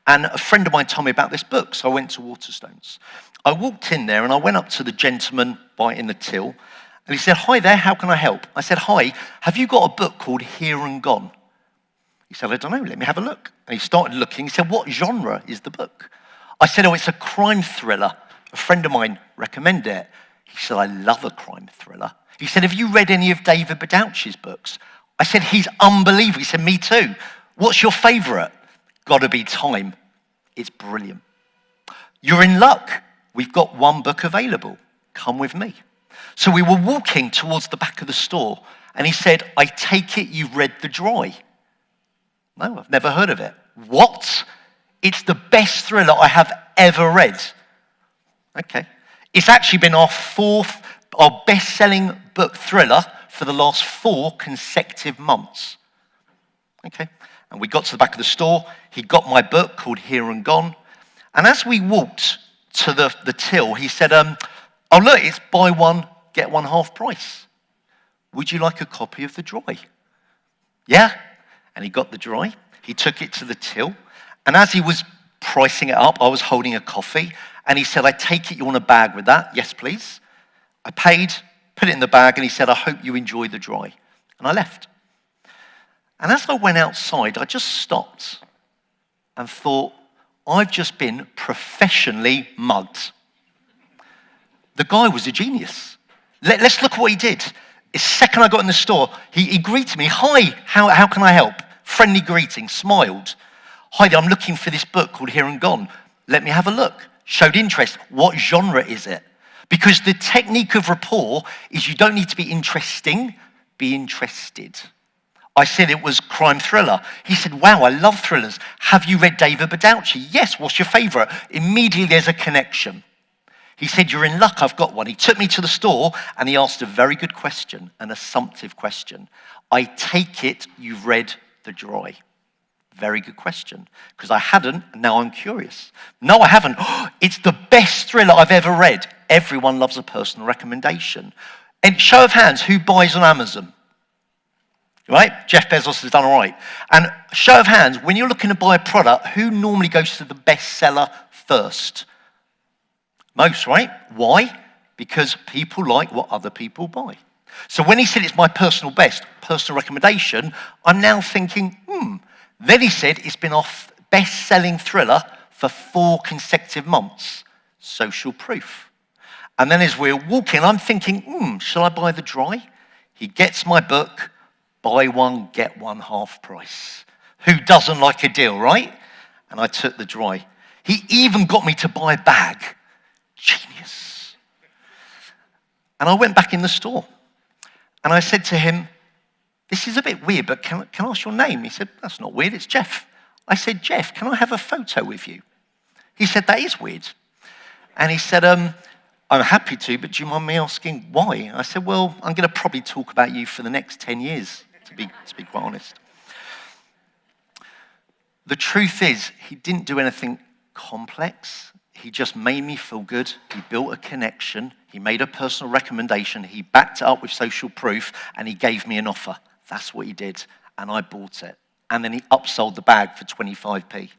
And a friend of mine told me about this book, so I went to Waterstones. I walked in there and I went up to the gentleman in the till, and he said, "Hi there, how can I help?" I said, "Hi, have you got a book called Here and Gone?" He said, "I don't know, let me have a look." And he started looking. He said, "What genre is the book?" I said, "Oh, it's a crime thriller. A friend of mine recommended it." He said, "I love a crime thriller." He said, "Have you read any of David Badauchi's books?" I said, "He's unbelievable." He said, "Me too. What's your favourite?" "Gotta be Time. It's brilliant." "You're in luck. We've got one book available. Come with me." So we were walking towards the back of the store, and he said, "I take it you've read The Dry?" "No, I've never heard of it." "What? It's the best thriller I have ever read." Okay. It's actually been our best-selling book thriller for the last 4 consecutive months. Okay. And we got to the back of the store. He got my book called Here and Gone. And as we walked to the till, he said, "Oh, look, it's buy one, get one half price. Would you like a copy of The Dry?" "Yeah." And he got The Dry. He took it to the till. And as he was pricing it up, I was holding a coffee. And he said, "I take it you want a bag with that?" "Yes, please." I paid, put it in the bag, and he said, "I hope you enjoy The Dry." And I left. And as I went outside, I just stopped and thought, I've just been professionally mugged. The guy was a genius. Let's look at what he did. The second I got in the store, he greeted me. "Hi, how can I help?" Friendly greeting, smiled. "Hi there, I'm looking for this book called Here and Gone. Let me have a look." Showed interest. "What genre is it?" Because the technique of rapport is you don't need to be interesting, be interested. I said it was crime thriller. He said, "Wow, I love thrillers. Have you read David Badauchi?" "Yes, what's your favorite?" Immediately there's a connection. He said, "You're in luck, I've got one." He took me to the store and he asked a very good question, an assumptive question. "I take it you've read The Dry?" Very good question, because I hadn't, and now I'm curious. "No, I haven't." "It's the best thriller I've ever read." Everyone loves a personal recommendation. And show of hands, who buys on Amazon? Right? Jeff Bezos has done all right. And show of hands, when you're looking to buy a product, who normally goes to the bestseller first? Most, right? Why? Because people like what other people buy. So when he said it's my personal recommendation, I'm now thinking, Then he said it's been our best-selling thriller for 4 consecutive months. Social proof. And then as we're walking, I'm thinking, shall I buy The Dry? He gets my book, buy one, get one half price. Who doesn't like a deal, right? And I took The Dry. He even got me to buy a bag. Genius. And I went back in the store. And I said to him, "This is a bit weird, but can I ask your name?" He said, "That's not weird, it's Jeff." I said, "Jeff, can I have a photo with you?" He said, "That is weird." And he said, "I'm happy to, but do you mind me asking why?" I said, "Well, I'm going to probably talk about you for the next 10 years, to be quite honest." The truth is, he didn't do anything complex. He just made me feel good. He built a connection. He made a personal recommendation. He backed it up with social proof, and he gave me an offer. That's what he did, and I bought it. And then he upsold the bag for 25p.